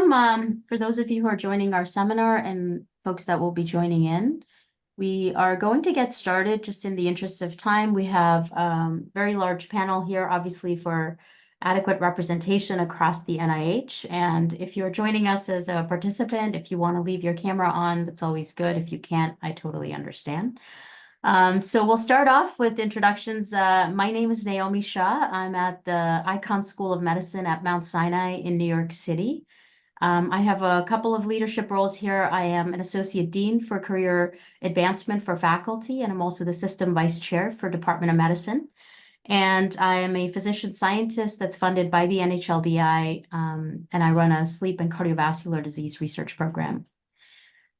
welcome for those of you who are joining our seminar and folks that will be joining in. We are going to get started just in the interest of time. We have a very large panel here, obviously, for adequate representation across the NIH. And if you're joining us as a participant, if you want to leave your camera on, that's always good. If you can't, I totally understand. So we'll start off with introductions. My name is Neomi Shah. I'm at the Icahn School of Medicine at Mount Sinai in New York City. I have a couple of leadership roles here. I am an associate dean for career advancement for faculty, and I'm also the system vice chair for Department of Medicine. And I am a physician scientist that's funded by the NHLBI, and I run a sleep and cardiovascular disease research program.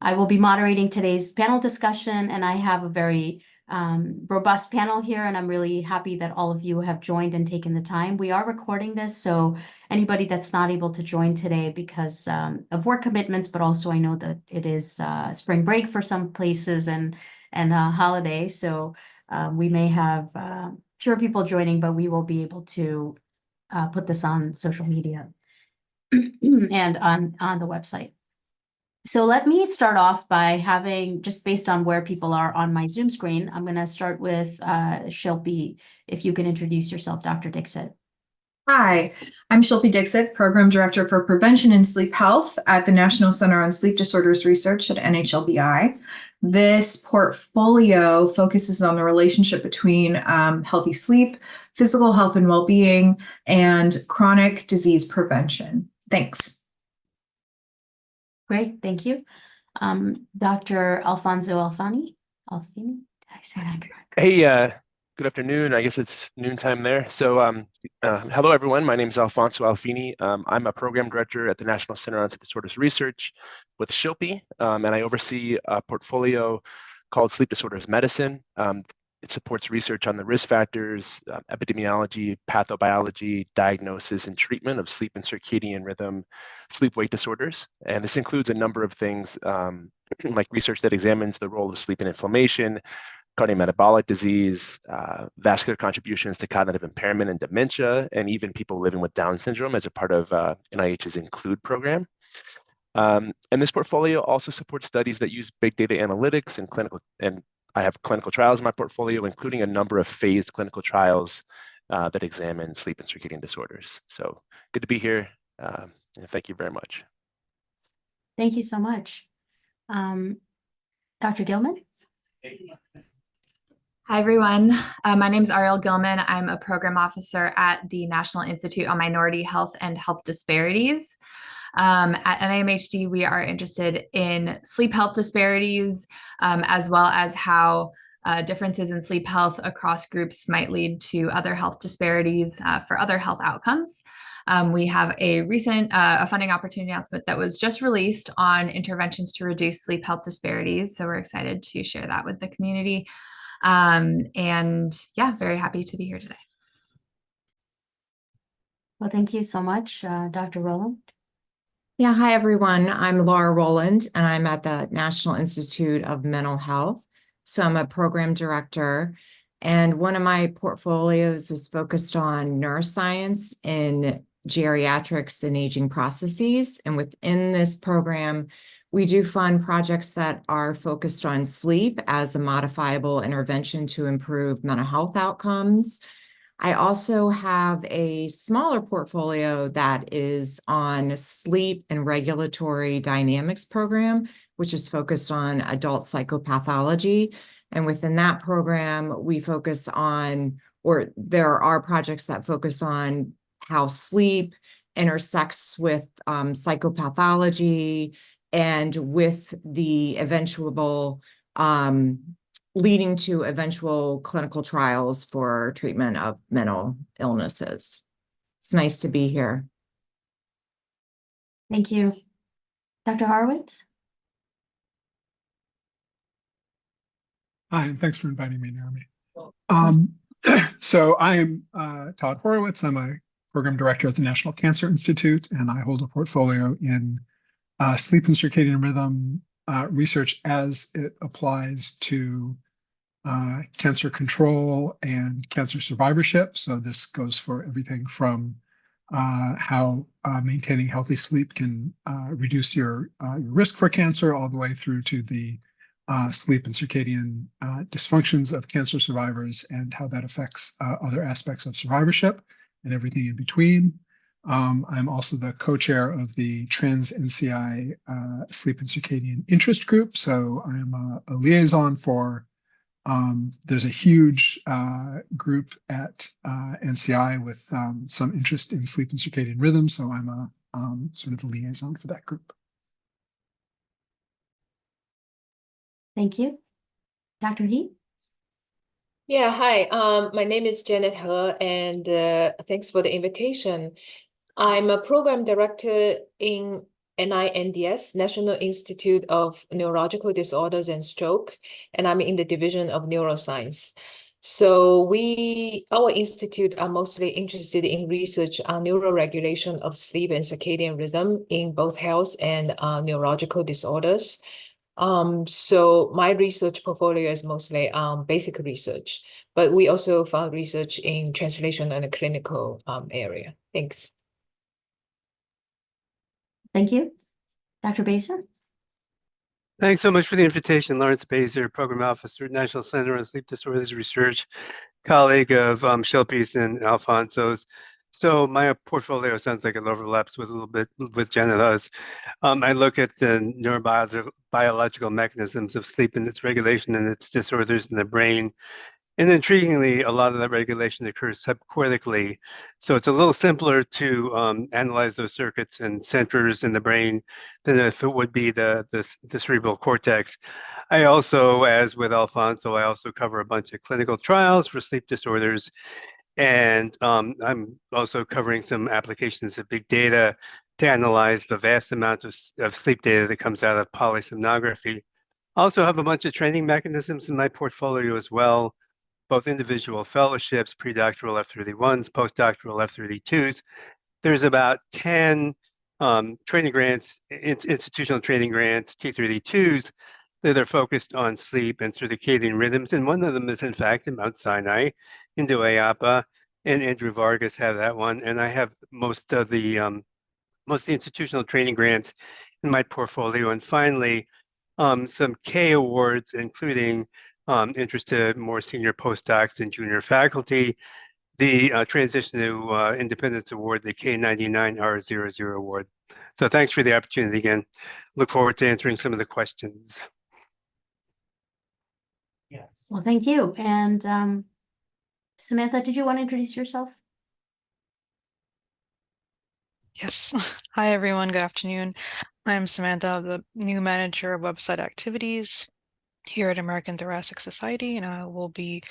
I will be moderating today's panel discussion, and I have a very robust panel here, and I'm really happy that all of you have joined and taken the time. We are recording this, so anybody that's not able to join today because of work commitments, but also I know that it is spring break for some places and a holiday, so we may have fewer people joining, but we will be able to put this on social media and on the website. So let me start off by having, just based on where people are on my Zoom screen, I'm going to start with Shilpy. If you can introduce yourself, Dr. Dixit. Hi, I'm Shilpy Dixit, Program Director for Prevention and Sleep Health at the National Center on Sleep Disorders Research at NHLBI. This portfolio focuses on the relationship between healthy sleep, physical health and well-being, and chronic disease prevention. Thanks. Great, thank you. Dr. Alfonso Alfini? Did I say that correct? Hey, good afternoon. I guess it's noontime there. So hello, everyone. My name is Alfonso Alfini. I'm a program director at the National Center on Sleep Disorders Research with Shilpy, and I oversee a portfolio called Sleep Disorders Medicine. It supports research on the risk factors, epidemiology, pathobiology, diagnosis, and treatment of sleep and circadian rhythm, sleep-wake disorders. And this includes a number of things like research that examines the role of sleep in inflammation, cardiometabolic disease, vascular contributions to cognitive impairment and dementia, and even people living with Down syndrome as a part of NIH's INCLUDE program. And this portfolio also supports studies that use big data analytics and I have clinical trials in my portfolio, including a number of phased clinical trials that examine sleep and circadian disorders. So good to be here, and thank you very much. Thank you so much. Dr. Gillman? Hi, everyone. My name is Arielle Gillman. I'm a program officer at the National Institute on Minority Health and Health Disparities. At NIMHD, we are interested in sleep health disparities, as well as how differences in sleep health across groups might lead to other health disparities for other health outcomes. We have a recent funding opportunity announcement that was just released on interventions to reduce sleep health disparities. So we're excited to share that with the community. And yeah, very happy to be here today. Well, thank you so much, Dr. Rowland. Yeah, hi everyone. I'm Laura Rowland, and I'm at the National Institute of Mental Health. So I'm a program director, and one of my portfolios is focused on neuroscience in geriatrics and aging processes. And within this program, we do fund projects that are focused on sleep as a modifiable intervention to improve mental health outcomes. I also have a smaller portfolio that is on sleep and regulatory dynamics program, which is focused on adult psychopathology. And within that program, we focus on, or there are projects that focus on how sleep intersects with psychopathology and with the eventual leading to eventual clinical trials for treatment of mental illnesses. It's nice to be here. Thank you. Dr. Horowitz? Hi, and thanks for inviting me, Naomi. So I am Todd Horowitz. I'm a program director at the National Cancer Institute, and I hold a portfolio in sleep and circadian rhythm research as it applies to cancer control and cancer survivorship. So this goes for everything from how maintaining healthy sleep can reduce your risk for cancer, all the way through to the sleep and circadian dysfunctions of cancer survivors, and how that affects other aspects of survivorship and everything in between. I'm also the co-chair of the Trans NCI Sleep and Circadian Interest Group. So I'm a liaison for, there's a huge group at NCI with some interest in sleep and circadian rhythm. So I'm a sort of the liaison for that group. Thank you. Dr. He? Yeah, hi. My name is Janet He, and thanks for the invitation. I'm a program director in NINDS, National Institute of Neurological Disorders and Stroke, and I'm in the Division of Neuroscience. So our institute are mostly interested in research on neuroregulation of sleep and circadian rhythm in both health and neurological disorders. So my research portfolio is mostly basic research, but we also found research in translation and the clinical area. Thanks. Thank you. Dr. Baizer? Thanks so much for the invitation. Lawrence Baizer, Program Officer, National Center on Sleep Disorders Research, colleague of Shilpy's and Alfonso's. So my portfolio sounds like it overlaps with a little bit with Janeta's. I look at the neurobiological mechanisms of sleep and its regulation and its disorders in the brain. And intriguingly, a lot of that regulation occurs subcortically. So it's a little simpler to analyze those circuits and centers in the brain than if it would be the cerebral cortex. I also, as with Alfonso, I also cover a bunch of clinical trials for sleep disorders. And I'm also covering some applications of big data to analyze the vast amount of sleep data that comes out of polysomnography. I also have a bunch of training mechanisms in my portfolio as well, both individual fellowships, predoctoral F31s, postdoctoral F32s. There's about 10 training grants, institutional training grants, T32s, that are focused on sleep and circadian rhythms. And one of them is, in fact, in Mount Sinai, in Ayapa, and Andrew Vargas have that one. And I have most of the institutional training grants in my portfolio. And finally, some K awards, including interest to more senior postdocs and junior faculty, the Transition to Independence Award, the K99R00 Award. So thanks for the opportunity again. Look forward to answering some of the questions. Yes. Well, thank you. And Samantha, did you want to introduce yourself? Yes. Hi, everyone. Good afternoon. I'm Samantha, the new manager of website activities here at American Thoracic Society, and I will be,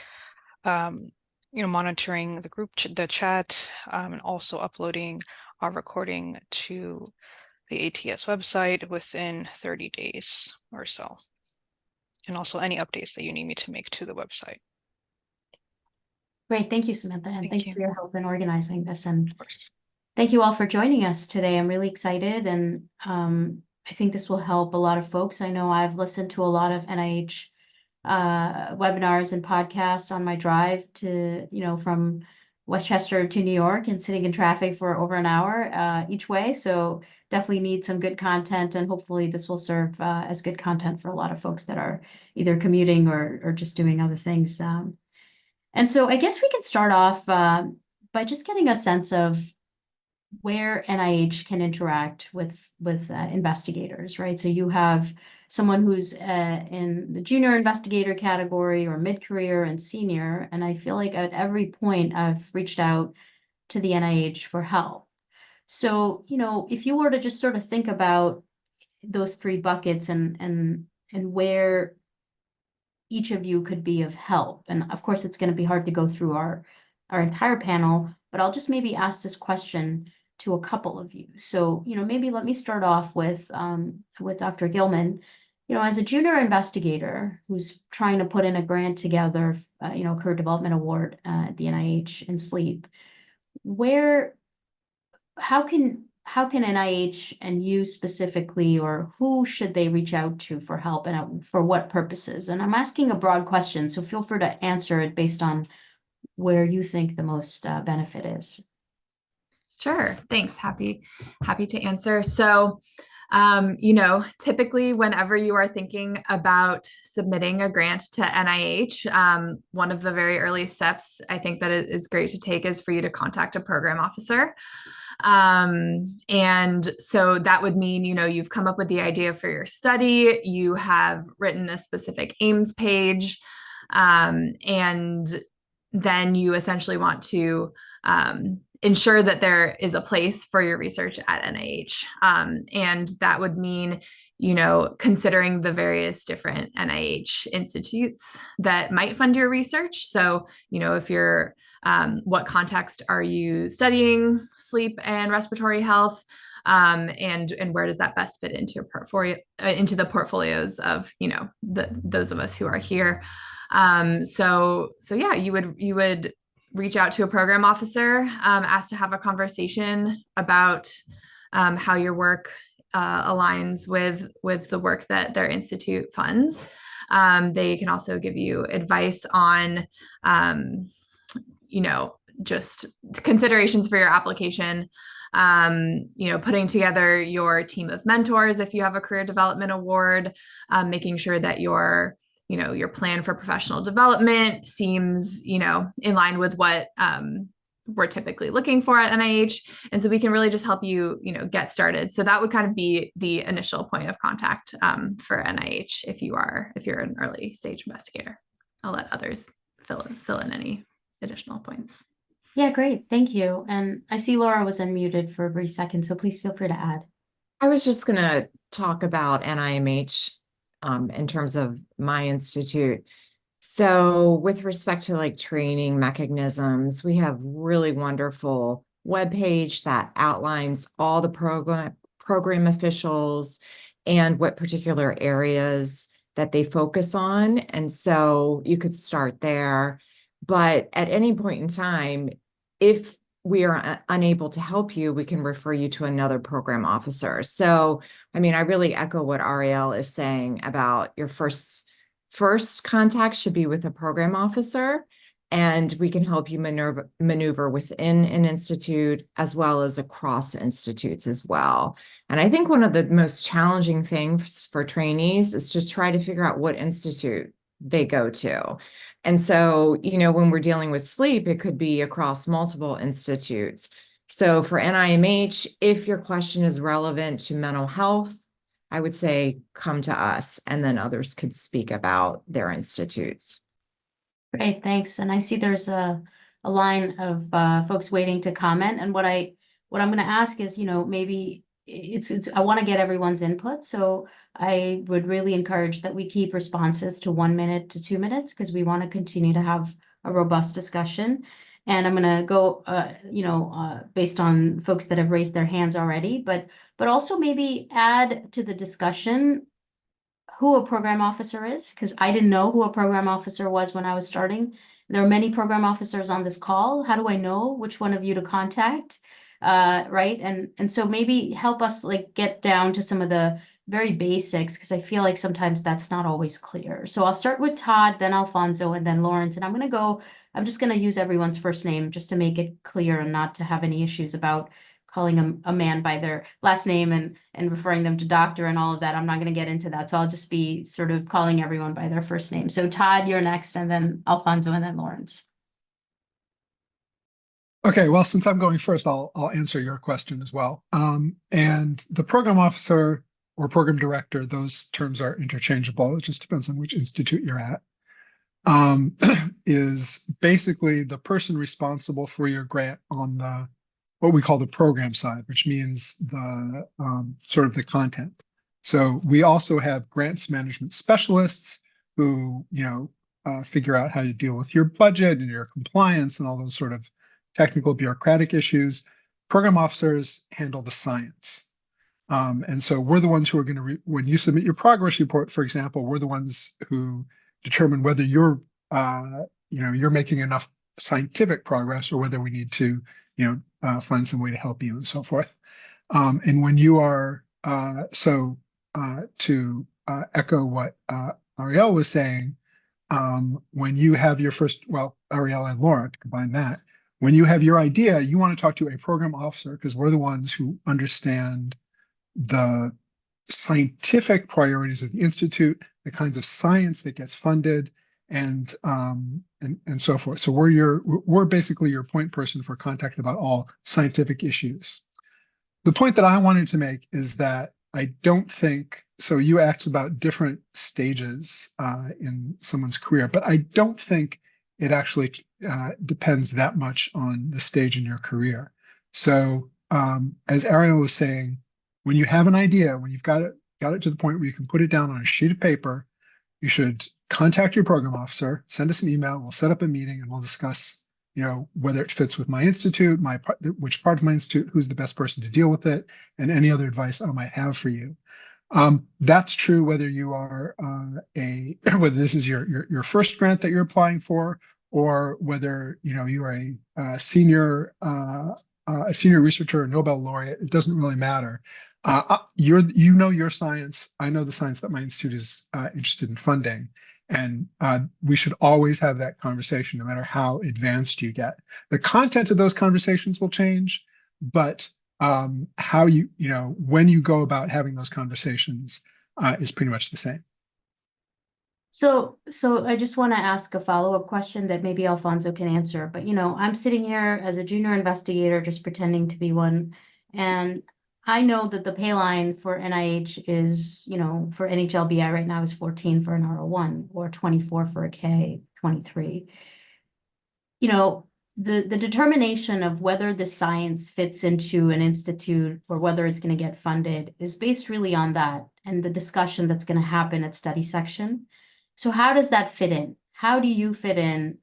monitoring the group, the chat, and also uploading our recording to the ATS website within 30 days or so, and also any updates that you need me to make to the website. Great. Thank you, Samantha. And thanks for your help in organizing this. And of course, thank you all for joining us today. I'm really excited. And I think this will help a lot of folks. I know I've listened to a lot of NIH webinars and podcasts on my drive to, from Westchester to New York, and sitting in traffic for over an hour each way. So definitely need some good content, and hopefully this will serve as good content for a lot of folks that are either commuting or just doing other things. And so I guess we can start off by just getting a sense of where NIH can interact with investigators, right? So you have someone who's in the junior investigator category or mid-career and senior, and I feel like at every point I've reached out to the NIH for help. So, if you were to just sort of think about those three buckets and where each of you could be of help, and of course it's going to be hard to go through our entire panel, but I'll just maybe ask this question to a couple of you. So, maybe let me start off with Dr. Gillman. As a junior investigator who's trying to put in a grant together, Career Development Award at the NIH in sleep, how can NIH and you specifically, or who should they reach out to for help, and for what purposes? And I'm asking a broad question, so feel free to answer it based on where you think the most benefit is. Sure. Thanks. Happy to answer. So, typically whenever you are thinking about submitting a grant to NIH, one of the very early steps I think that is great to take is for you to contact a program officer. And so that would mean, you've come up with the idea for your study, you have written a specific aims page, and then you essentially want to ensure that there is a place for your research at NIH. And that would mean, considering the various different NIH institutes that might fund your research. So, if you're, what context are you studying sleep and respiratory health? And where does that best fit into your portfolio, into the portfolios of, those of us who are here. So yeah, you would reach out to a program officer, ask to have a conversation about how your work aligns with the work that their institute funds. They can also give you advice on, just considerations for your application, putting together your team of mentors if you have a career development award, making sure that your plan for professional development seems, in line with what we're typically looking for at NIH. And so we can really just help you, get started. So that would kind of be the initial point of contact for NIH if you're an early stage investigator. I'll let others fill in any additional points. Yeah, great. Thank you. And I see Laura was unmuted for a brief second, so please feel free to add. I was just going to talk about NIMH in terms of my institute. So with respect to like training mechanisms, we have really wonderful webpage that outlines all the program officials and what particular areas that they focus on. And so you could start there. But at any point in time, if we are unable to help you, we can refer you to another program officer. So, I mean, I really echo what Arielle is saying about your first contact should be with a program officer, and we can help you maneuver within an institute as well as across institutes as well. And I think one of the most challenging things for trainees is to try to figure out what institute they go to. And so, when we're dealing with sleep, it could be across multiple institutes. So for NIMH, if your question is relevant to mental health, I would say come to us, and then others could speak about their institutes. Great, thanks. And I see there's a line of folks waiting to comment. And what I'm going to ask is, maybe I want to get everyone's input. So I would really encourage that we keep responses to 1 minute to 2 minutes, because we want to continue to have a robust discussion. And I'm going to go, based on folks that have raised their hands already, but also maybe add to the discussion who a program officer is, because I didn't know who a program officer was when I was starting. There are many program officers on this call. How do I know which one of you to contact? Right. And so maybe help us get down to some of the very basics, because I feel like sometimes that's not always clear. So I'll start with Todd, then Alfonso, and then Lawrence. And I'm just going to use everyone's first name just to make it clear and not to have any issues about calling a man by their last name and referring them to doctor and all of that. I'm not going to get into that. So I'll just be sort of calling everyone by their first name. So Todd, you're next, and then Alfonso, and then Lawrence. Okay, well, since I'm going first, I'll answer your question as well. And the program officer or program director, those terms are interchangeable. It just depends on which institute you're at. Is basically the person responsible for your grant on the what we call the program side, which means the sort of the content. So we also have grants management specialists who figure out how to deal with your budget and your compliance and all those sort of technical bureaucratic issues. Program officers handle the science. And so we're the ones who are going to, when you submit your progress report, for example, we're the ones who determine whether you're making enough scientific progress or whether we need to, find some way to help you and so forth. And when you are, to echo what Arielle was saying, when you have your first, well, Arielle and Laura, to combine that, When you have your idea, you want to talk to a program officer because we're the ones who understand the scientific priorities of the institute, the kinds of science that gets funded, and so forth. So we're basically your point person for contact about all scientific issues. The point that I wanted to make is that I don't think, so you asked about different stages in someone's career, but I don't think it actually depends that much on the stage in your career. So as Arielle was saying, when you have an idea, when you've got it to the point where you can put it down on a sheet of paper, you should contact your program officer, send us an email, we'll set up a meeting and we'll discuss, whether it fits with my institute, which part of my institute, who's the best person to deal with it, and any other advice I might have for you. That's true whether you are whether this is your first grant that you're applying for, or whether you are a senior researcher or Nobel laureate. It doesn't really matter. You know your science. I know the science that my institute is interested in funding. And we should always have that conversation, no matter how advanced you get. The content of those conversations will change, but how when you go about having those conversations is pretty much the same. So I just want to ask a follow-up question that maybe Alfonso can answer. But I'm sitting here as a junior investigator, just pretending to be one, and I know that the pay line for NIH is, for NHLBI right now is 14 for an R01 or 24 for a K, 23. The determination of whether the science fits into an institute or whether it's going to get funded is based really on that and the discussion that's going to happen at study section. So how does that fit in? How do you fit in?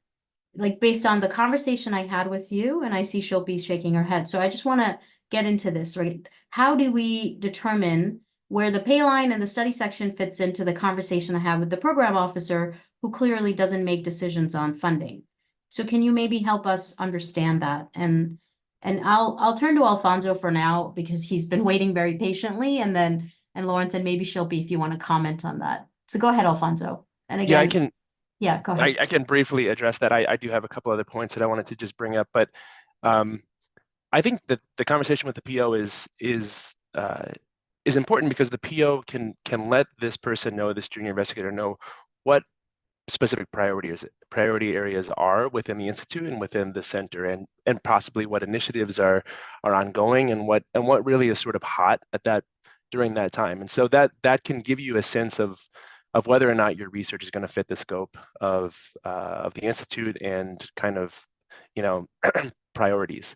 Like based on the conversation I had with you, and I see Shilpy shaking her head. So I just want to get into this, right? How do we determine where the pay line and the study section fits into the conversation I have with the program officer who clearly doesn't make decisions on funding? So can you maybe help us understand that? And I'll turn to Alfonso for now because he's been waiting very patiently, and Lawrence and maybe Shilpy if you want to comment on that. So go ahead, Alfonso. And again, yeah, I can. Yeah, go ahead. I can briefly address that. I do have a couple other points that I wanted to just bring up, but I think that the conversation with the PO is important because the PO can let this person know, this junior investigator know what specific priority areas are within the institute and within the center, and possibly what initiatives are ongoing and what really is sort of hot at during that time. And so that can give you a sense of whether or not your research is going to fit the scope of the institute and kind of priorities.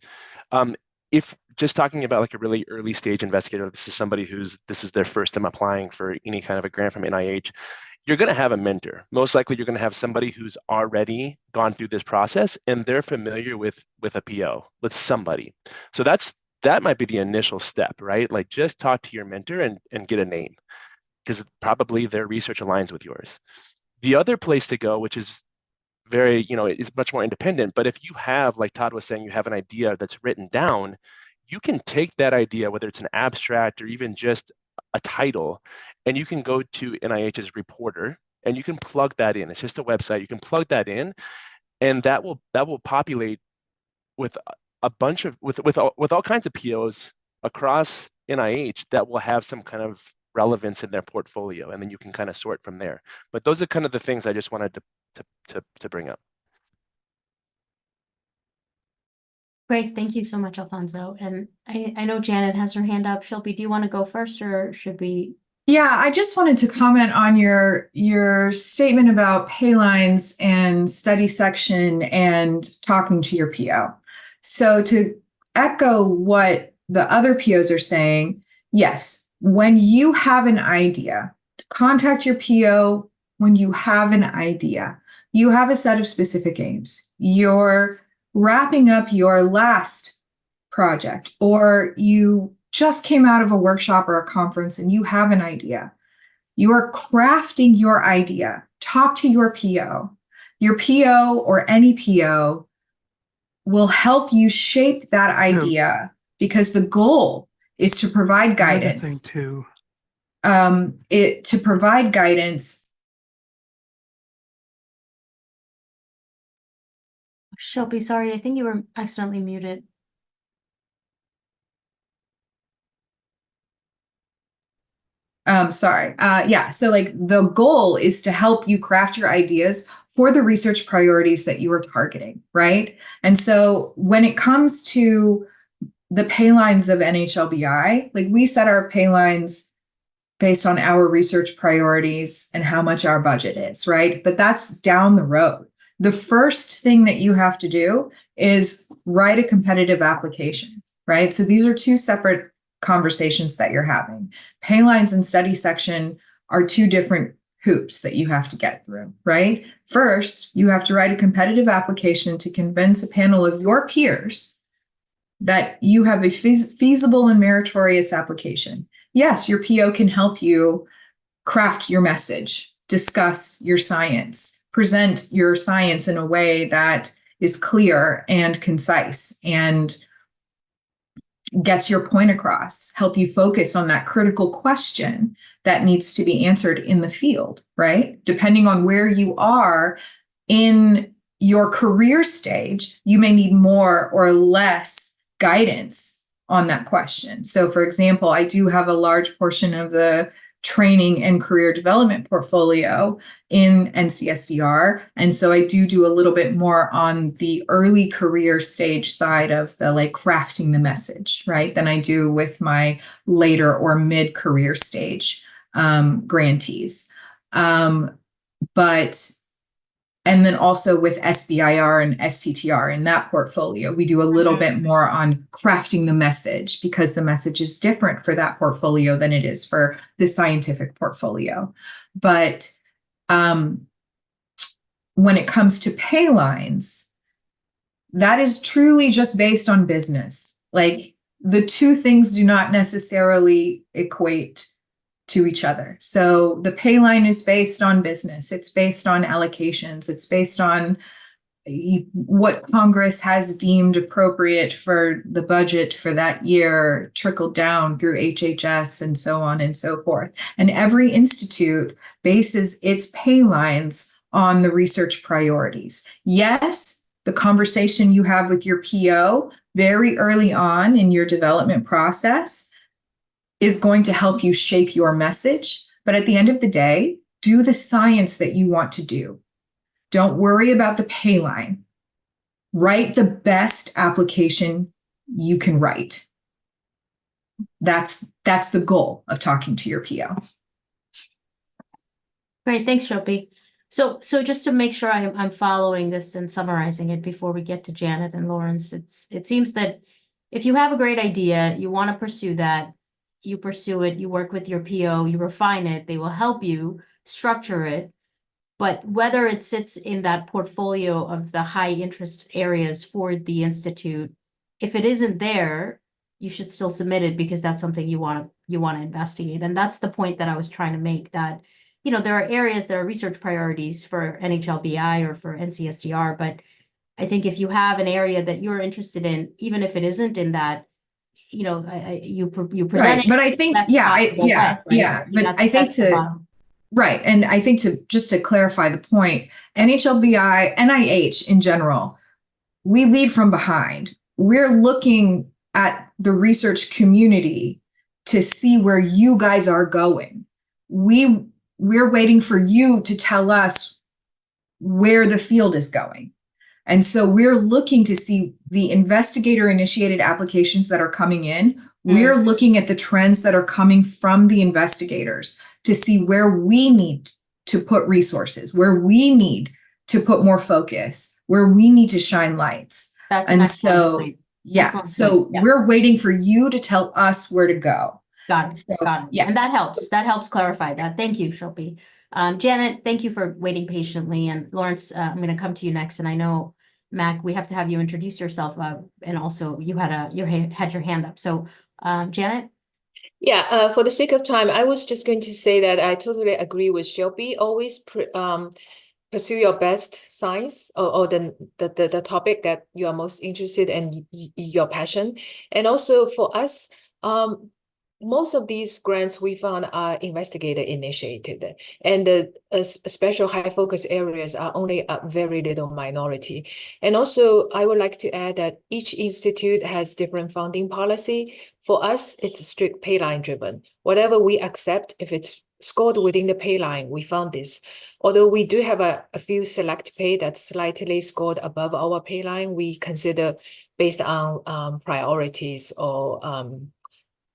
If just talking about like a really early stage investigator, this is somebody this is their first time applying for any kind of a grant from NIH, you're going to have a mentor. Most likely you're going to have somebody who's already gone through this process and they're familiar with a PO, with somebody. So that might be the initial step, right? Like just talk to your mentor and get a name, because probably their research aligns with yours. The other place to go, which is very, is much more independent, but if you have, like Todd was saying, you have an idea that's written down, you can take that idea, whether it's an abstract or even just a title, and you can go to NIH's reporter and you can plug that in. It's just a website. You can plug that in, and that will populate with a bunch of with all kinds of POs across NIH that will have some kind of relevance in their portfolio, and then you can kind of sort from there. But those are kind of the things I just wanted to bring up. Great, thank you so much, Alfonso. And I know Janet has her hand up. Shilpy, do you want to go first, or should we? Yeah, I just wanted to comment on your statement about pay lines and study section and talking to your PO. So to echo what the other POs are saying, yes, when you have an idea, contact your PO when you have an idea. You have a set of specific aims. You're wrapping up your last project, or you just came out of a workshop or a conference and you have an idea. You are crafting your idea. Talk to your PO. Your PO or any PO will help you shape that idea, because the goal is to provide guidance. To provide guidance. Shilpy, sorry, I think you were accidentally muted. Sorry. Yeah. So like the goal is to help you craft your ideas for the research priorities that you are targeting, right? And so when it comes to the pay lines of NHLBI, like we set our pay lines based on our research priorities and how much our budget is, right? But that's down the road. The first thing that you have to do is write a competitive application, right? So these are two separate conversations that you're having. Pay lines and study section are two different hoops that you have to get through, right? First, you have to write a competitive application to convince a panel of your peers that you have a feasible and meritorious application. Yes, your PO can help you craft your message, discuss your science, present your science in a way that is clear and concise and gets your point across, help you focus on that critical question that needs to be answered in the field, right? Depending on where you are in your career stage, you may need more or less guidance on that question. So for example, I do have a large portion of the training and career development portfolio in NCSDR. And so I do a little bit more on the early career stage side of the like crafting the message, right? Than I do with my later or mid-career stage grantees. And then also with SBIR and STTR in that portfolio, we do a little bit more on crafting the message because the message is different for that portfolio than it is for the scientific portfolio. But when it comes to pay lines, that is truly just based on business. Like the two things do not necessarily equate to each other. So the pay line is based on business. It's based on allocations. It's based on what Congress has deemed appropriate for the budget for that year, trickled down through HHS and so on and so forth. And every institute bases its pay lines on the research priorities. Yes, the conversation you have with your PO very early on in your development process is going to help you shape your message. But at the end of the day, do the science that you want to do. Don't worry about the pay line. Write the best application you can write. That's the goal of talking to your PO. Great, thanks, Shilpy. So just to make sure I'm following this and summarizing it before we get to Janet and Lawrence, it seems that if you have a great idea, you want to pursue that, you pursue it, you work with your PO, you refine it, they will help you structure it. But whether it sits in that portfolio of the high interest areas for the Institute, if it isn't there, you should still submit it because that's something you want to investigate. And that's the point that I was trying to make, that, you know, there are areas that are research priorities for NHLBI or for NCSDR, but I think if you have an area that you're interested in, even if it isn't in that, you know, you present right. it. But I think, But I think right. And I think just to clarify the point, NHLBI, NIH in general, we lead from behind. We're looking at the research community to see where you guys are going. We're waiting for you to tell us where the field is going. And so we're looking to see the investigator-initiated applications that are coming in. We're looking at the trends that are coming from the investigators to see where we need to put resources, where we need to put more focus, where we need to shine lights. And so, we're waiting for you to tell us where to go. Got it. Got it. Yeah. And that helps clarify that. Thank you, Shilpy. Janet, thank you for waiting patiently. And Lawrence, I'm going to come to you next. And I know, Mac, we have to have you introduce yourself. And also you had your hand up. So Janet? Yeah, for the sake of time, I was just going to say that I totally agree with Shilpy. Always pursue your best science or the topic that you are most interested in, your passion. And also for us, most of these grants we found are investigator initiated, and the special high focus areas are only a very little minority. And also, I would like to add that each institute has different funding policy. For us, it's strict pay line driven. Whatever we accept, if it's scored within the pay line, we found this. Although we do have a few select pay that's slightly scored above our pay line, we consider based on priorities or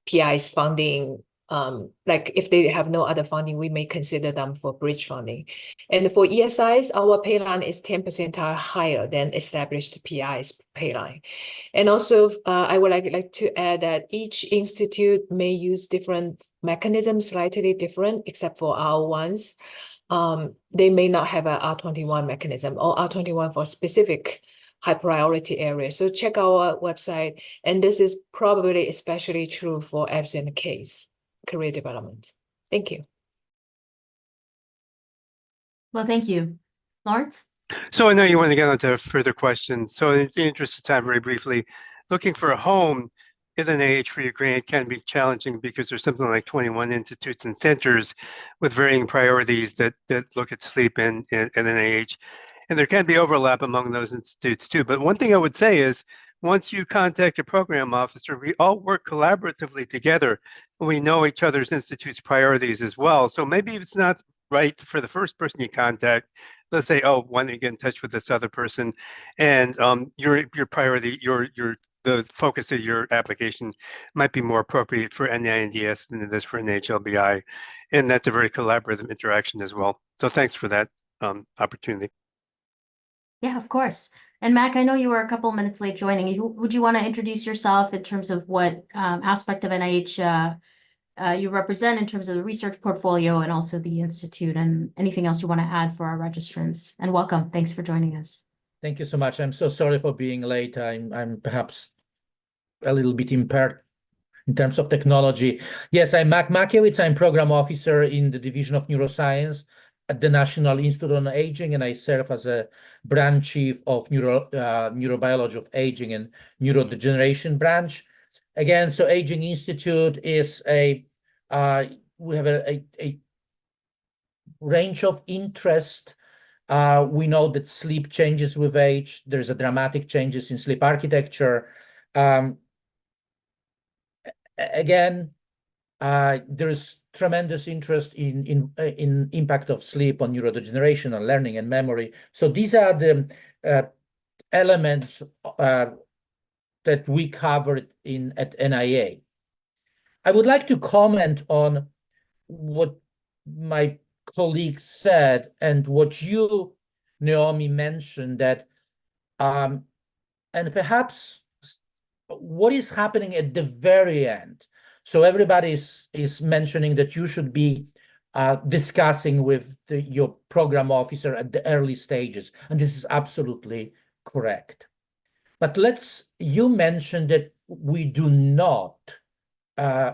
PI's funding. Like if they have no other funding, we may consider them for bridge funding. And for ESIs, our pay line is 10 percentile higher than established PI's pay line. And also, I would like to add that each institute may use different mechanisms, slightly different, except for our ones. They may not have a R21 mechanism or R21 for specific high priority areas. So check our website. And this is probably especially true for Fs and Ks, career development. Thank you. Well, thank you. Lawrence? So I know you want to get on to further questions. So in the interest of time, very briefly, looking for a home in an NIH for your grant can be challenging because there's something like 21 institutes and centers with varying priorities that look at sleep in NIH. And there can be overlap among those institutes too. But one thing I would say is once you contact a program officer, we all work collaboratively together. We know each other's institute's priorities as well. So maybe if it's not right for the first person you contact, let's say, oh, why don't you get in touch with this other person? And your priority, the focus of your application might be more appropriate for NINDS than it is for NHLBI. And that's a very collaborative interaction as well. So thanks for that opportunity. Yeah, of course. And Mack, I know you were a couple minutes late joining. Would you want to introduce yourself in terms of what aspect of NIH you represent in terms of the research portfolio and also the institute, and anything else you want to add for our registrants? And welcome. Thanks for joining us. Thank you so much. I'm so sorry for being late. I'm perhaps a little bit impaired in terms of technology. Yes, I'm Mack Mackiewicz. I'm program officer in the Division of Neuroscience at the National Institute on Aging, and I serve as a branch chief of neurobiology of aging and neurodegeneration branch. Again, so Aging Institute is we have a range of interest. We know that sleep changes with age. There's a dramatic changes in sleep architecture. Again, there's tremendous interest in impact of sleep on neurodegeneration and learning and memory. So these are the elements that we covered at NIA. I would like to comment on what my colleagues said and what you, Neomi, mentioned, that and perhaps what is happening at the very end. So everybody is mentioning that you should be discussing with your program officer at the early stages, and this is absolutely correct. But you mentioned that we do not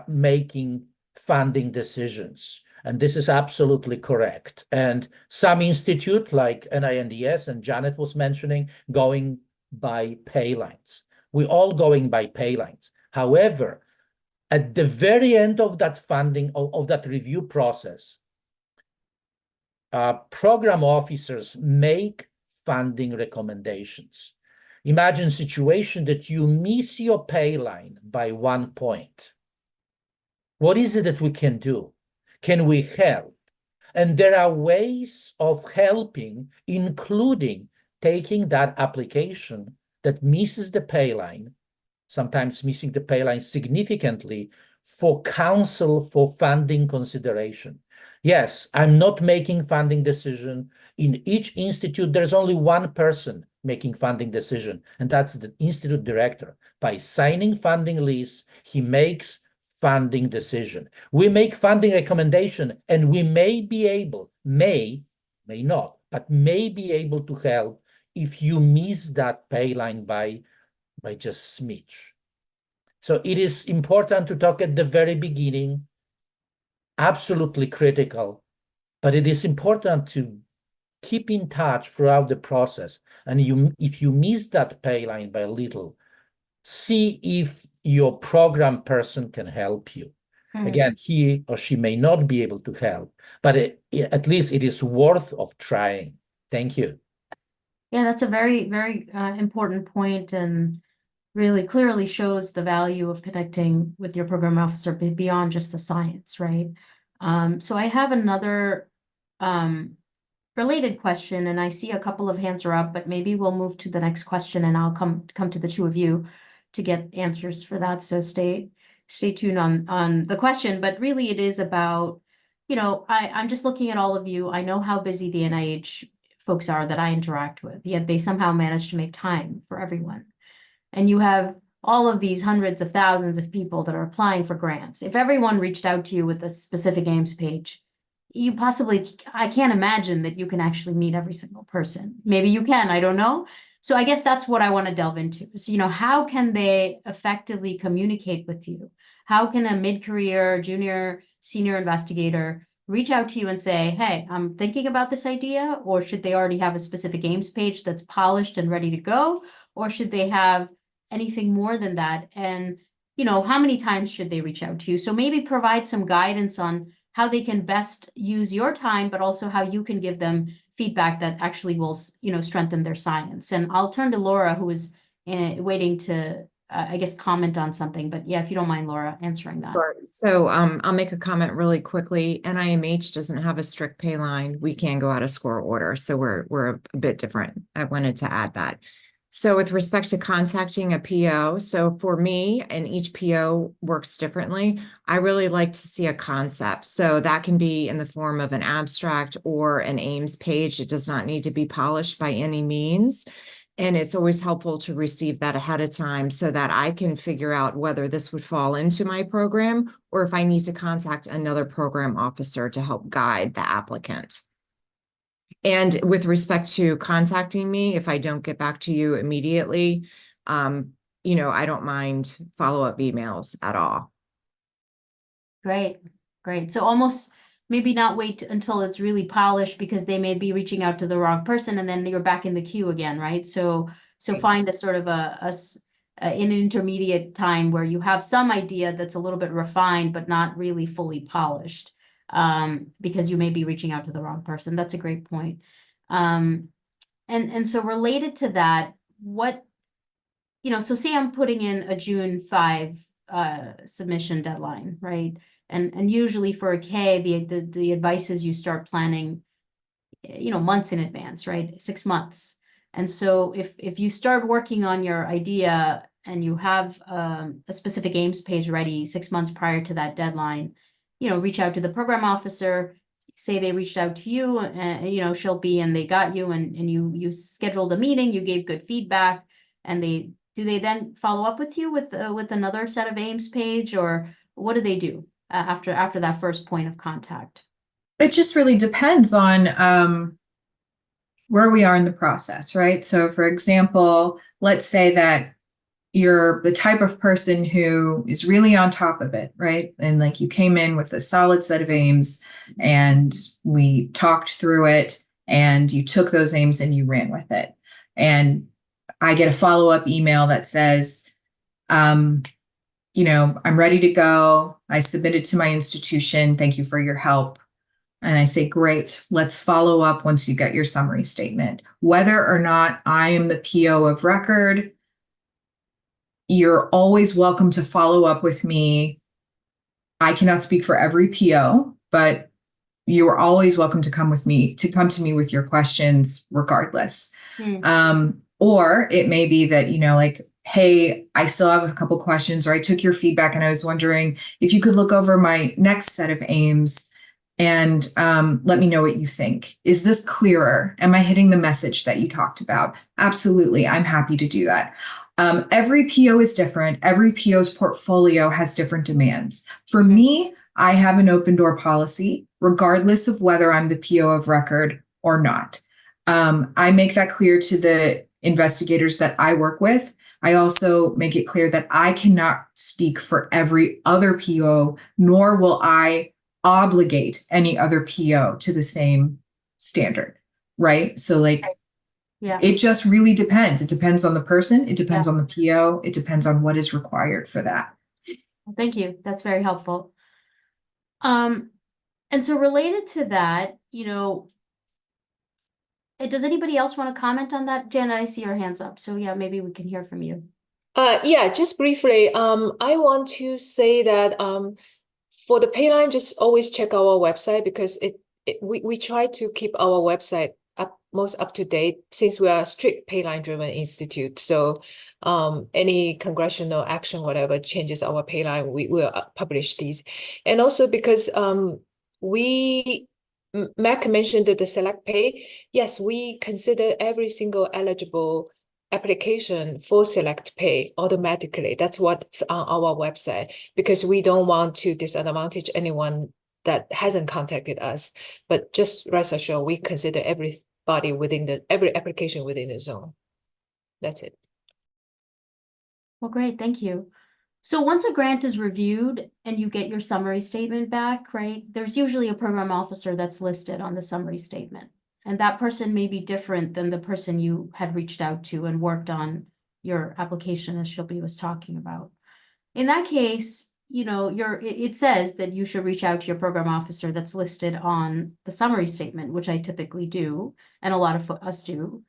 making funding decisions, and this is absolutely correct. And some institute like NINDS, and Janet was mentioning, going by pay lines. We're all going by pay lines. However, at the very end of that funding, of that review process, program officers make funding recommendations. Imagine a situation that you miss your pay line by 1 point. What is it that we can do? Can we help? And there are ways of helping, including taking that application that misses the pay line, sometimes missing the pay line significantly, for counsel for funding consideration. Yes, I'm not making funding decision. In each institute, there's only one person making funding decision, and that's the institute director. By signing funding lease, he makes funding decision. We make funding recommendation, and we may be able, may not, but may be able to help if you miss that pay line by just smidge. So it is important to talk at the very beginning, absolutely critical, but it is important to keep in touch throughout the process. And if you miss that pay line by a little, see if your program person can help you. Again, he or she may not be able to help, but at least it is worth of trying. Thank you. Yeah, that's a very, very important point, and really clearly shows the value of connecting with your program officer beyond just the science, right? So I have another related question, and I see a couple of hands are up, but maybe we'll move to the next question, and I'll come to the two of you to get answers for that. So stay tuned on the question, but really it is about, you know, I'm just looking at all of you. I know how busy the NIH folks are that I interact with, yet they somehow manage to make time for everyone. And you have all of these hundreds of thousands of people that are applying for grants. If everyone reached out to you with a specific aims page, you possibly, I can't imagine that you can actually meet every single person. Maybe you can, I don't know. So I guess that's what I want to delve into. So, you know, how can they effectively communicate with you? How can a mid-career, junior, senior investigator reach out to you and say, hey, I'm thinking about this idea? Or should they already have a specific aims page that's polished and ready to go? Or should they have anything more than that? And, you know, how many times should they reach out to you? So maybe provide some guidance on how they can best use your time, but also how you can give them feedback that actually will, you know, strengthen their science. And I'll turn to Laura, who is waiting to, I guess, comment on something. But yeah, if you don't mind, Laura, answering that. Sure. So I'll make a comment really quickly. NIMH doesn't have a strict pay line. We can go out of score order. So we're a bit different. I wanted to add that. So with respect to contacting a PO, so for me, and each PO works differently, I really like to see a concept. So that can be in the form of an abstract or an aims page. It does not need to be polished by any means. And it's always helpful to receive that ahead of time so that I can figure out whether this would fall into my program or if I need to contact another program officer to help guide the applicant. And with respect to contacting me, if I don't get back to you immediately, you know, I don't mind follow-up emails at all. Great, great. So almost maybe not wait until it's really polished because they may be reaching out to the wrong person and then you're back in the queue again, right? So find a sort of an intermediate time where you have some idea that's a little bit refined, but not really fully polished. Because you may be reaching out to the wrong person. That's a great point. And so related to that, what, you know, so say I'm putting in a June 5 submission deadline, right? And usually for a K, the advice is you start planning, you know, months in advance, right? 6 months. And so if you start working on your idea and you have a specific aims page ready 6 months prior to that deadline, you know, reach out to the program officer, say they reached out to you, you know, Shilpy, and they got you and you scheduled a meeting, you gave good feedback, and do they then follow up with you with another set of aims page, or what do they do after that first point of contact? It just really depends on where we are in the process, right? So for example, let's say that you're the type of person who is really on top of it, right? And like you came in with a solid set of aims and we talked through it and you took those aims and you ran with it. And I get a follow-up email that says, you know, I'm ready to go. I submitted to my institution. Thank you for your help. And I say, great, let's follow up once you get your summary statement. Whether or not I am the PO of record, you're always welcome to follow up with me. I cannot speak for every PO, but you are always welcome to come to me with your questions regardless. Or it may be that, you know, like, hey, I still have a couple questions, or I took your feedback and I was wondering if you could look over my next set of aims and let me know what you think. Is this clearer? Am I hitting the message that you talked about? Absolutely. I'm happy to do that. Every PO is different. Every PO's portfolio has different demands. For me, I have an open door policy, regardless of whether I'm the PO of record or not. I make that clear to the investigators that I work with. I also make it clear that I cannot speak for every other PO, nor will I obligate any other PO to the same standard, right? So like, yeah, it just really depends. It depends on the person. It depends on the PO. It depends on what is required for that. Thank you. That's very helpful. And so related to that, does anybody else want to comment on that? Janet, I see your hands up. So yeah, maybe we can hear from you. Yeah, just briefly, I want to say that for the payline, just always check our website because we try to keep our website most up to date since we are a strict payline driven institute. So any congressional action, whatever changes our payline, we will publish these. And also because Mack mentioned the select pay. Yes, we consider every single eligible application for select pay automatically. That's what's on our website because we don't want to disadvantage anyone that hasn't contacted us. But just rest assured, we consider everybody every application within the zone. That's it. Well, great, thank you. So once a grant is reviewed and you get your summary statement back, right, there's usually a program officer that's listed on the summary statement. And that person may be different than the person you had reached out to and worked on your application, as Shilpy was talking about. In that case, it says that you should reach out to your program officer that's listed on the summary statement, which I typically do, and a lot of us do.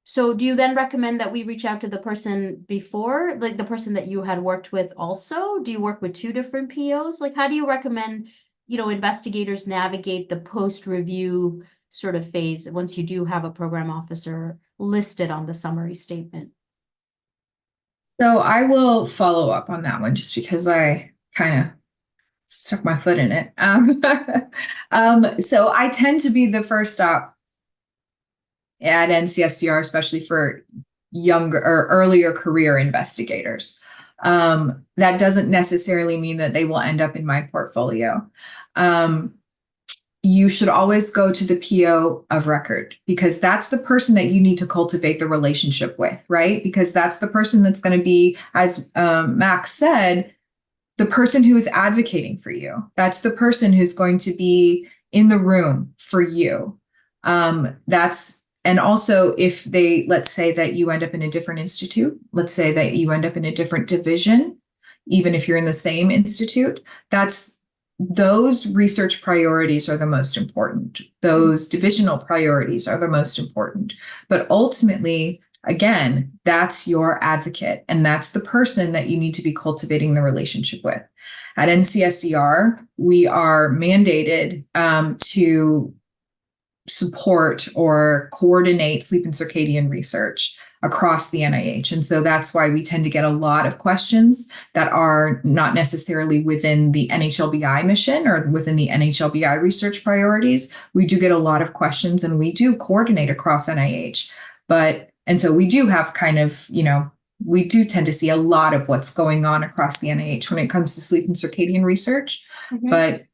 So do you then recommend that we reach out to the person before, like the person that you had worked with also? Do you work with two different POs? Like, how do you recommend, investigators navigate the post-review sort of phase once you do have a program officer listed on the summary statement? So I will follow up on that one just because I kind of stuck my foot in it. So I tend to be the first stop at NCSDR, especially for younger or earlier career investigators. That doesn't necessarily mean that they will end up in my portfolio. You should always go to the PO of record because that's the person that you need to cultivate the relationship with, right? Because that's the person that's going to be, as Max said, the person who is advocating for you. That's the person who's going to be in the room for you. And also if let's say that you end up in a different institute, let's say that you end up in a different division, even if you're in the same institute, those research priorities are the most important. Those divisional priorities are the most important. But ultimately, again, that's your advocate, and that's the person that you need to be cultivating the relationship with. At NCSDR, we are mandated to support or coordinate sleep and circadian research across the NIH. And so that's why we tend to get a lot of questions that are not necessarily within the NHLBI mission or within the NHLBI research priorities. We do get a lot of questions and we do coordinate across NIH. And so we do have we do tend to see a lot of what's going on across the NIH when it comes to sleep and circadian research. Mm-hmm.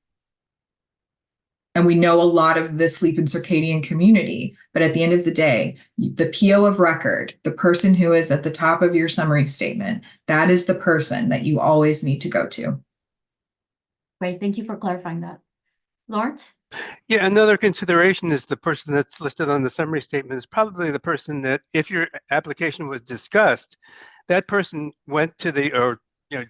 And we know a lot of the sleep and circadian community, but at the end of the day, the PO of record, the person who is at the top of your summary statement, that is the person that you always need to go to. Great, thank you for clarifying that. Lawrence? Yeah, another consideration is the person that's listed on the summary statement is probably the person that, if your application was discussed, that person went to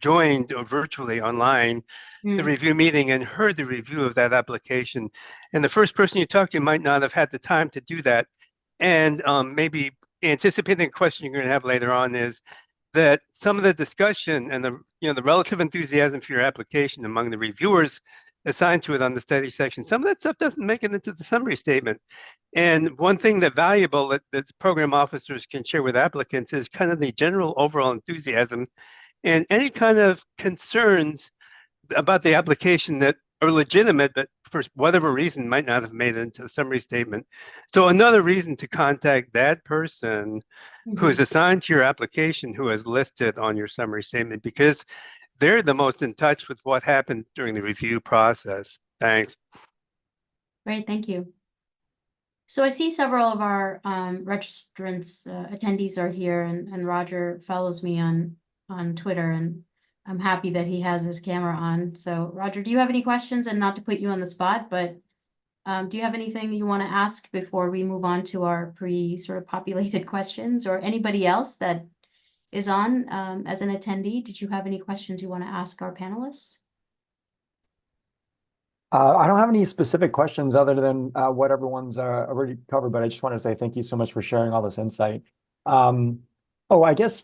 joined virtually online the review meeting and heard the review of that application. And the first person you talked to might not have had the time to do that. And maybe anticipating a question you're going to have later on is that some of the discussion and the relative enthusiasm for your application among the reviewers assigned to it on the study section, some of that stuff doesn't make it into the summary statement. And one thing that's valuable that program officers can share with applicants is kind of the general overall enthusiasm and any kind of concerns about the application that are legitimate, but for whatever reason might not have made it into the summary statement. So another reason to contact that person who is assigned to your application who is listed on your summary statement, because they're the most in touch with what happened during the review process. Thanks. Great, thank you. So I see several of our registrants, attendees are here, and Roger follows me on Twitter, and I'm happy that he has his camera on. So Roger, do you have any questions? And not to put you on the spot, but do you have anything you want to ask before we move on to our sort of populated questions, or anybody else that is on as an attendee? Did you have any questions you want to ask our panelists? I don't have any specific questions other than what everyone's already covered, but I just want to say thank you so much for sharing all this insight. Oh, I guess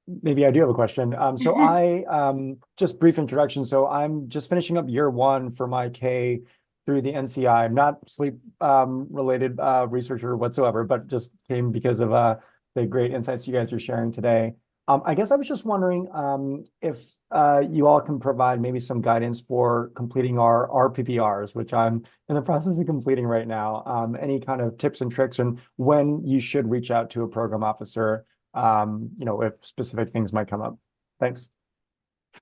maybe I do have a question. So just brief introduction. So I'm just finishing up year one for my K through the NCI. I'm not sleep related researcher whatsoever, but just came because of the great insights you guys are sharing today. I guess I was just wondering if you all can provide maybe some guidance for completing our RPPRs, which I'm in the process of completing right now. Any kind of tips and tricks and when you should reach out to a program officer, if specific things might come up. Thanks.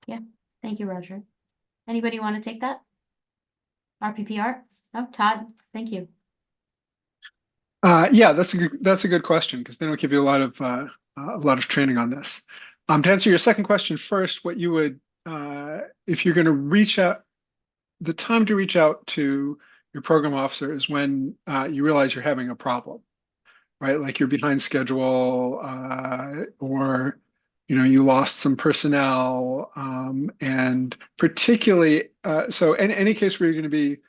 Yeah, thank you, Roger. Anybody want to take that? RPPR? Oh, Todd, thank you. Yeah, that's a good question because then it'll give you a lot of training on this. To answer your second question first, what you would, if you're going to reach out, the time to reach out to your program officer is when you realize you're having a problem, right? Like you're behind schedule, or you lost some personnel, and particularly, so in any case where you're going to be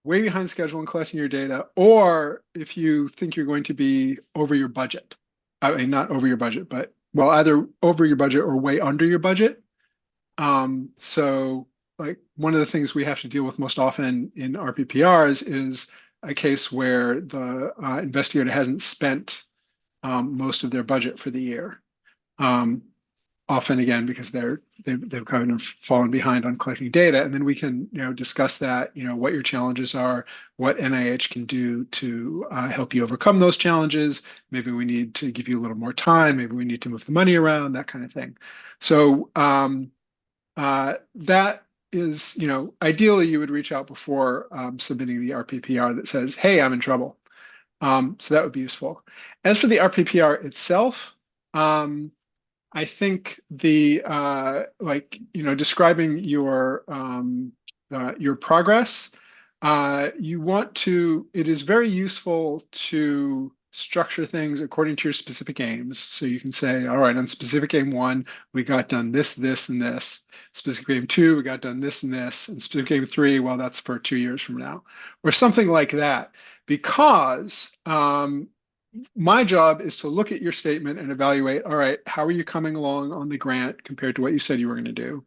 way behind schedule in collecting your data, or if you think you're going to be over your budget. I mean, not over your budget, but well, either over your budget or way under your budget. So like one of the things we have to deal with most often in RPPRs is a case where the investigator hasn't spent most of their budget for the year. Often again, because they've kind of fallen behind on collecting data, and then we can discuss that, what your challenges are, what NIH can do to help you overcome those challenges. Maybe we need to give you a little more time. Maybe we need to move the money around, that kind of thing. So that is, ideally you would reach out before submitting the RPPR that says, hey, I'm in trouble. So that would be useful. As for the RPPR itself, I think the describing your progress, it is very useful to structure things according to your specific aims. So you can say, all right, on specific aim 1, we got done this, this, and this. Specific aim 2, we got done this and this. And specific aim 3, well, that's for 2 years from now, or something like that. Because my job is to look at your statement and evaluate, all right, how are you coming along on the grant compared to what you said you were going to do?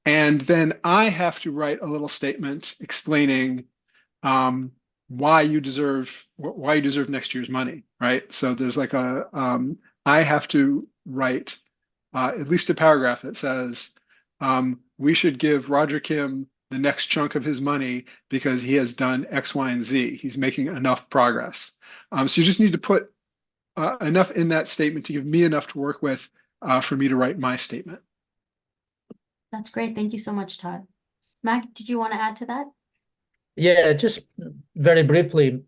And then I have to write a little statement explaining why you deserve next year's money, right? So there's like I have to write at least a paragraph that says, we should give Roger Kim the next chunk of his money because he has done X, Y, and Z. He's making enough progress. So you just need to put enough in that statement to give me enough to work with for me to write my statement. That's great. Thank you so much, Todd. Mac, did you want to add to that? Yeah, just very briefly,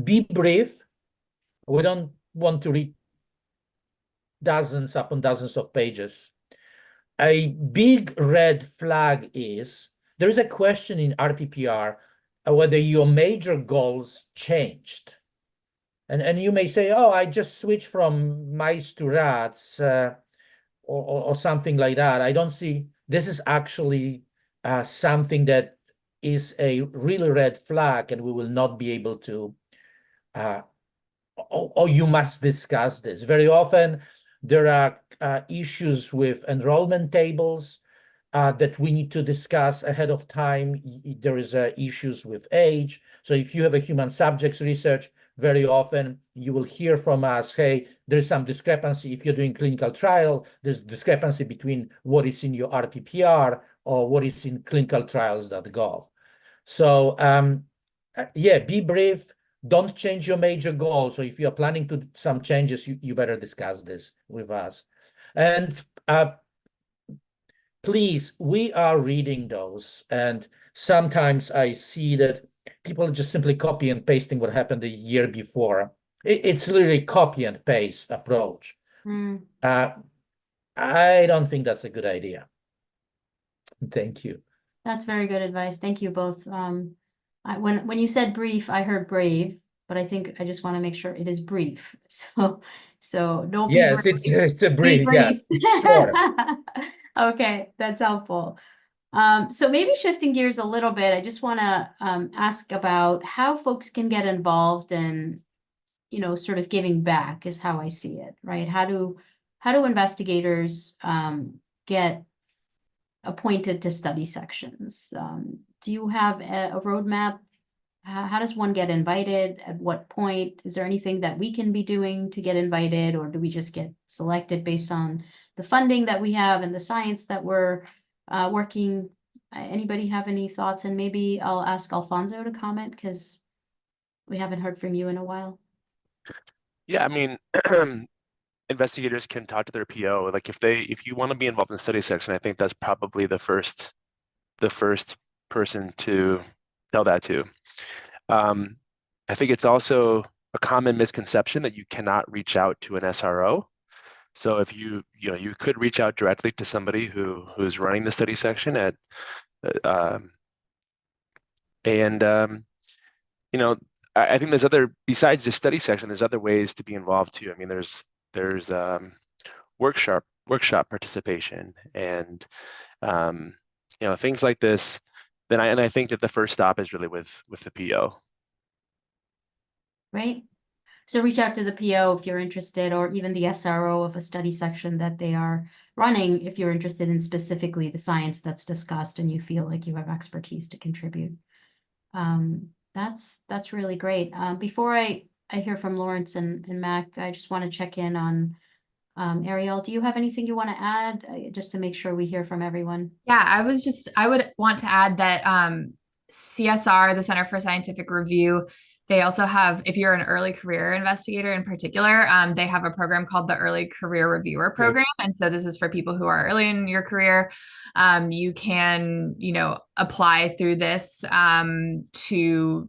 be brief. We don't want to read dozens upon dozens of pages. A big red flag is there is a question in RPPR whether your major goals changed. And you may say, oh, I just switched from mice to rats or something like that. I don't see, this is actually something that is a really red flag and we will not be able to, or you must discuss this. Very often there are issues with enrollment tables that we need to discuss ahead of time. There is issues with age. So if you have a human subjects research, very often you will hear from us, hey, there's some discrepancy. If you're doing clinical trial, there's discrepancy between what is in your RPPR or what is in clinicaltrials.gov. So yeah, be brief. Don't change your major goals. So if you're planning to do some changes, you better discuss this with us. And please, we are reading those. And sometimes I see that people are just simply copy and pasting what happened the year before. It's literally copy and paste approach. I don't think that's a good idea. Thank you. That's very good advice. Thank you both. When you said brief, I heard brave, but I think I just want to make sure it is brief. So don't be yes, brave. it's a brief. Yes, it's short. Okay, that's helpful. So maybe shifting gears a little bit, I just want to ask about how folks can get involved in, sort of giving back is how I see it, right? How do investigators get appointed to study sections? Do you have a roadmap? How does one get invited? At what point? Is there anything that we can be doing to get invited, or do we just get selected based on the funding that we have and the science that we're working? Anybody have any thoughts? And maybe I'll ask Alfonso to comment because we haven't heard from you in a while. Yeah, I mean, investigators can talk to their PO. Like if you want to be involved in the study section, I think that's probably the first person to tell that to. I think it's also a common misconception that you cannot reach out to an SRO. So if you could reach out directly to somebody who's running the study section at, I think there's other, besides just study section, there's other ways to be involved too. I mean, there's workshop participation and things like this. And I think that the first stop is really with the PO. Right. So reach out to the PO if you're interested, or even the SRO of a study section that they are running if you're interested in specifically the science that's discussed and you feel like you have expertise to contribute. That's really great. Before I hear from Lawrence and Mac, I just want to check in on Arielle. Do you have anything you want to add just to make sure we hear from everyone? Yeah, I would want to add that CSR, the Center for Scientific Review, they also have, if you're an early career investigator in particular, they have a program called the Early Career Reviewer Program. And so this is for people who are early in your career. You can, apply through this to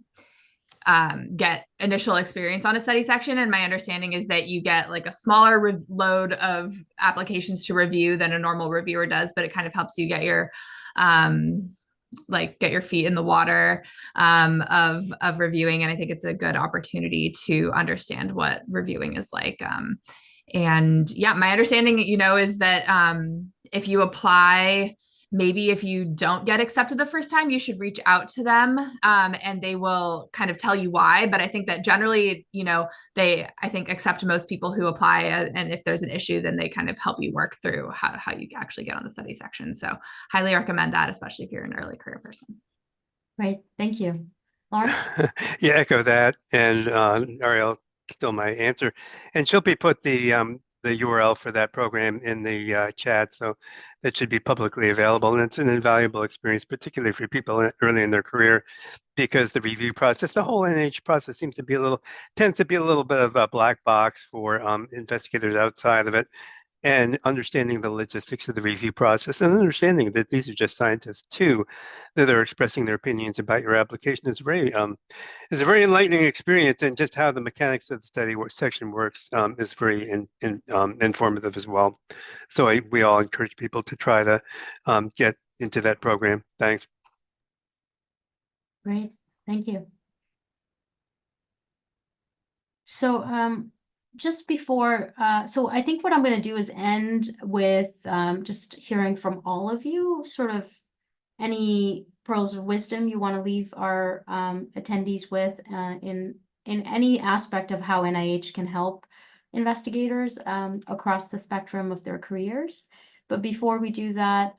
get initial experience on a study section. And my understanding is that you get like a smaller load of applications to review than a normal reviewer does, but it kind of helps you get your feet in the water of reviewing. And I think it's a good opportunity to understand what reviewing is like. And yeah, my understanding, is that if you apply, maybe if you don't get accepted the first time, you should reach out to them and they will kind of tell you why. But I think that generally, they accept most people who apply. And if there's an issue, then they kind of help you work through how you actually get on the study section. So highly recommend that, especially if you're an early career person. Right. Thank you. Lawrence? Yeah, echo that. And Arielle stole my answer. And Shilpy put the URL for that program in the chat, so it should be publicly available. And it's an invaluable experience, particularly for people early in their career, because the review process, the whole NIH process tends to be a little bit of a black box for investigators outside of it. And understanding the logistics of the review process and understanding that these are just scientists too, that are expressing their opinions about your application is a very enlightening experience. And just how the mechanics of the study section works is very informative as well. So we all encourage people to try to get into that program. Thanks. Great, thank you. So just before, so I think what I'm going to do is end with just hearing from all of you, sort of any pearls of wisdom you want to leave our attendees with in any aspect of how NIH can help investigators across the spectrum of their careers. But before we do that,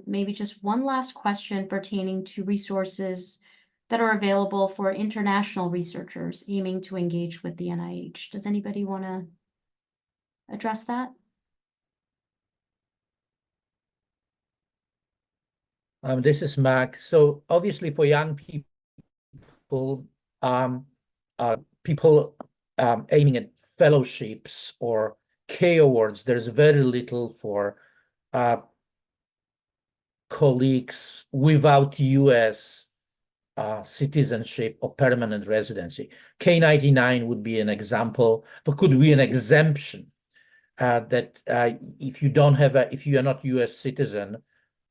maybe just one last question pertaining to resources that are available for international researchers aiming to engage with the NIH. Does anybody want to address that? This is Mac. So obviously for young people, aiming at fellowships or K awards, there's very little for colleagues without US citizenship or permanent residency. K-99 would be an example, but could be an exemption that if you are not US citizen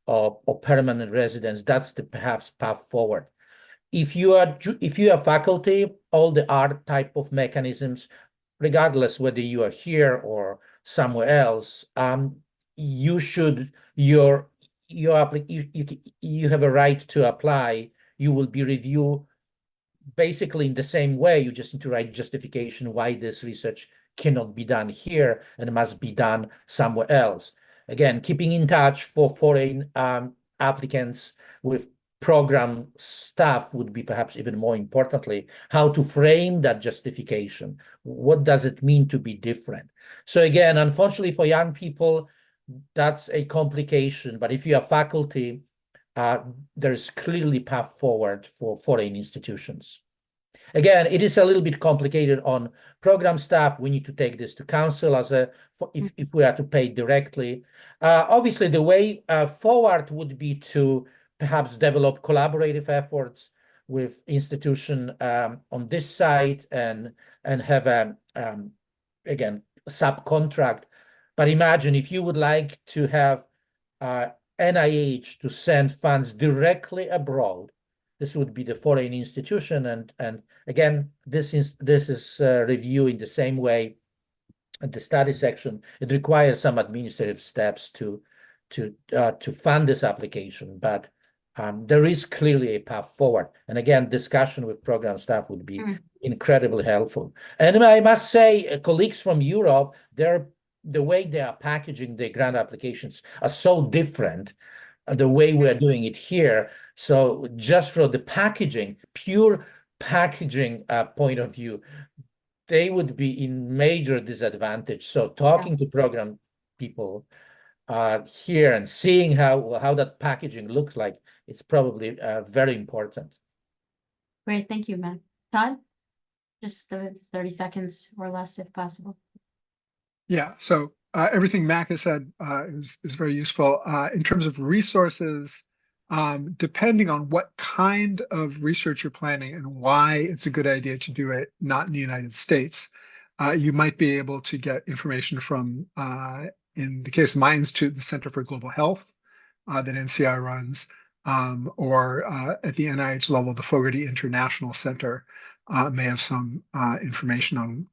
or permanent residence, that's the perhaps path forward. If you are faculty, all the other type of mechanisms, regardless whether you are here or somewhere else, your you have a right to apply, you will be reviewed basically in the same way. You just need to write justification why this research cannot be done here and must be done somewhere else. Again, keeping in touch for foreign applicants with program staff would be perhaps even more importantly, how to frame that justification. What does it mean to be different? So again, unfortunately for young people, that's a complication, but if you are faculty, there is clearly path forward for foreign institutions. Again, it is a little bit complicated on program staff. We need to take this to council if we are to pay directly. Obviously, the way forward would be to perhaps develop collaborative efforts with institution on this side and have a again subcontract. But imagine if you would like to have NIH to send funds directly abroad. This would be the foreign institution, and again, this is review in the same way at the study section. It requires some administrative steps to fund this application, but there is clearly a path forward. And again, discussion with program staff would be incredibly helpful. And I must say, colleagues from Europe, the way they are packaging the grant applications are so different the way we are doing it here. So just from the packaging, pure packaging point of view, they would be in major disadvantage. So talking to program people here and seeing how that packaging looks like, it's probably very important. Great, thank you, Matt. Todd, just 30 seconds or less if possible. Yeah, so everything Mack has said is very useful. In terms of resources, depending on what kind of research you're planning and why it's a good idea to do it not in the United States, you might be able to get information from, in the case of my institute, the Center for Global Health that NCI runs, or at the NIH level, the Fogarty International Center may have some information on,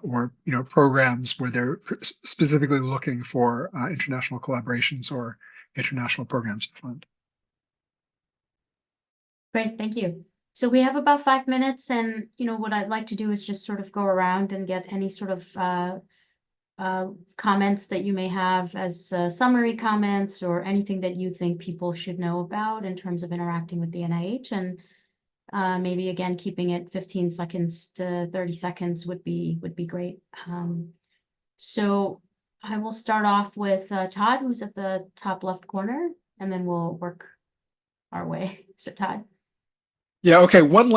or programs where they're specifically looking for international collaborations or international programs to fund. Great, thank you. So we have about 5 minutes, and what I'd like to do is just sort of go around and get any sort of comments that you may have as summary comments or anything that you think people should know about in terms of interacting with the NIH, and maybe again keeping it 15 seconds to 30 seconds would be great. So I will start off with Todd, who's at the top left corner, and then we'll work our way. So Todd. Yeah, okay. One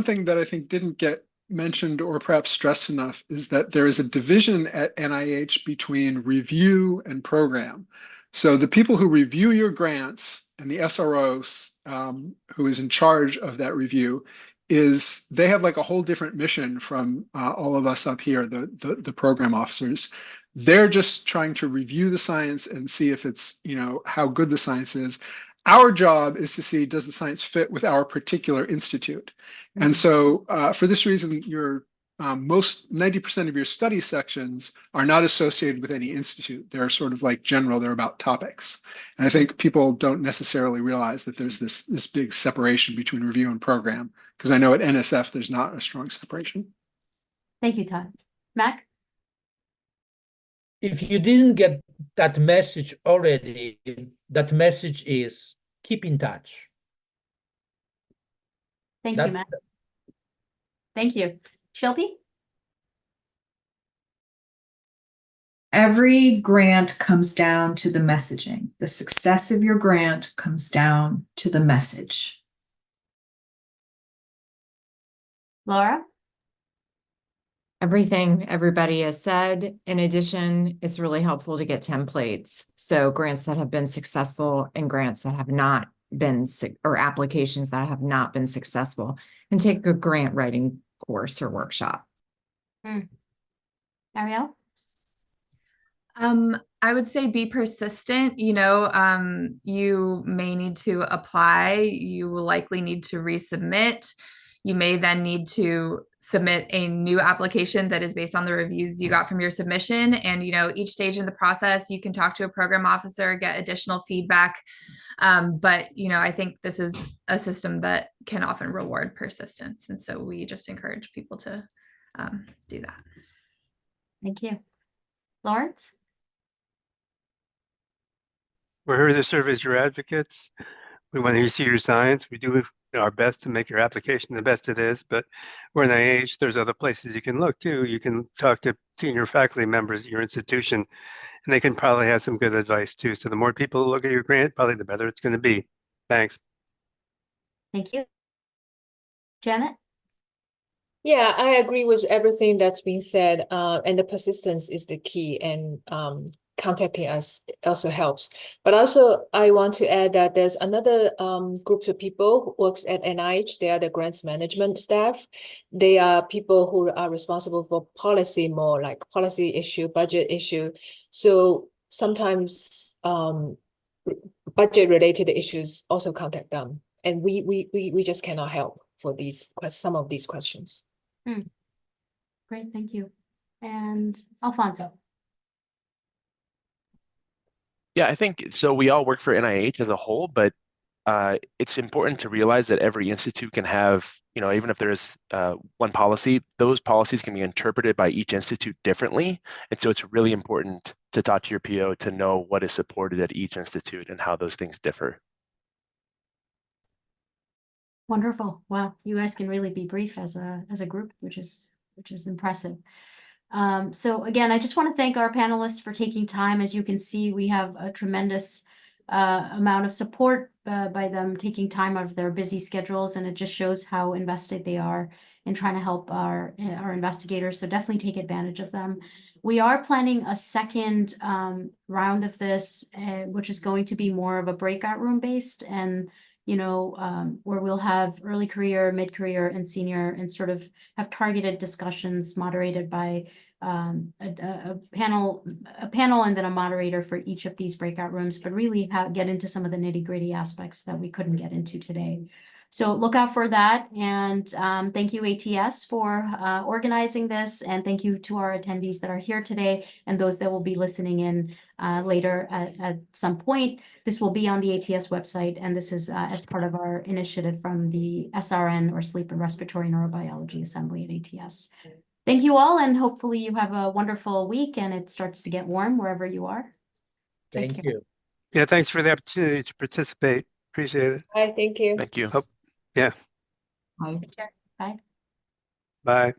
thing that I think didn't get mentioned or perhaps stressed enough is that there is a division at NIH between review and program. So the people who review your grants and the SRO who is in charge of that review they have like a whole different mission from all of us up here, the program officers. They're just trying to review the science and see if it's, how good the science is. Our job is to see, does the science fit with our particular institute? And so for this reason, your 90% of your study sections are not associated with any institute. They're sort of like general, they're about topics. And I think people don't necessarily realize that there's this big separation between review and program, because I know at NSF, there's not a strong separation. Thank you, Todd. Mack? If you didn't get that message already, that message is keep in touch. Thank you, Matt. Thank you. Shilpy? Every grant comes down to the messaging. The success of your grant comes down to the message. Laura? Everything everybody has said. In addition, it's really helpful to get templates. So grants that have been successful and grants that have not been, or applications that have not been successful, and take a grant writing course or workshop. Arielle? I would say be persistent. You may need to apply. You will likely need to resubmit. You may then need to submit a new application that is based on the reviews you got from your submission. And, each stage in the process, you can talk to a program officer, get additional feedback. But, I think this is a system that can often reward persistence. And so we just encourage people to do that. Thank you. Lawrence? We're here to serve as your advocates. We want to see your science. We do our best to make your application the best it is, but we're in NIH. There's other places you can look too. You can talk to senior faculty members at your institution, and they can probably have some good advice too. So the more people who look at your grant, probably the better it's going to be. Thanks. Thank you. Janet? Yeah, I agree with everything that's been said, and the persistence is the key, and contacting us also helps. But also, I want to add that there's another group of people who works at NIH. They are the grants management staff. They are people who are responsible for policy, more like policy issue, budget issue. So sometimes budget related issues also contact them, and we just cannot help for some of these questions. Great, thank you. And Alfonso? Yeah, I think so. We all work for NIH as a whole, but it's important to realize that every institute can have, even if there's one policy, those policies can be interpreted by each institute differently. And so it's really important to talk to your PO to know what is supported at each institute and how those things differ. Wonderful. Wow, you guys can really be brief as a group, which is impressive. So again, I just want to thank our panelists for taking time. As you can see, we have a tremendous amount of support by them taking time out of their busy schedules, and it just shows how invested they are in trying to help our investigators. So definitely take advantage of them. We are planning a second round of this, which is going to be more of a breakout room based, and where we'll have early career, mid-career, and senior, and sort of have targeted discussions moderated by a panel and then a moderator for each of these breakout rooms, but really get into some of the nitty-gritty aspects that we couldn't get into today. So look out for that, and thank you ATS for organizing this, and thank you to our attendees that are here today and those that will be listening in later at some point. This will be on the ATS website, and this is as part of our initiative from the SRN, or Sleep and Respiratory Neurobiology Assembly at ATS. Thank you all, and hopefully you have a wonderful week and it starts to get warm wherever you are. Thank you. Yeah, thanks for the opportunity to participate. Appreciate it. Hi, thank you. Thank you. Yeah. Take care. Bye. Bye.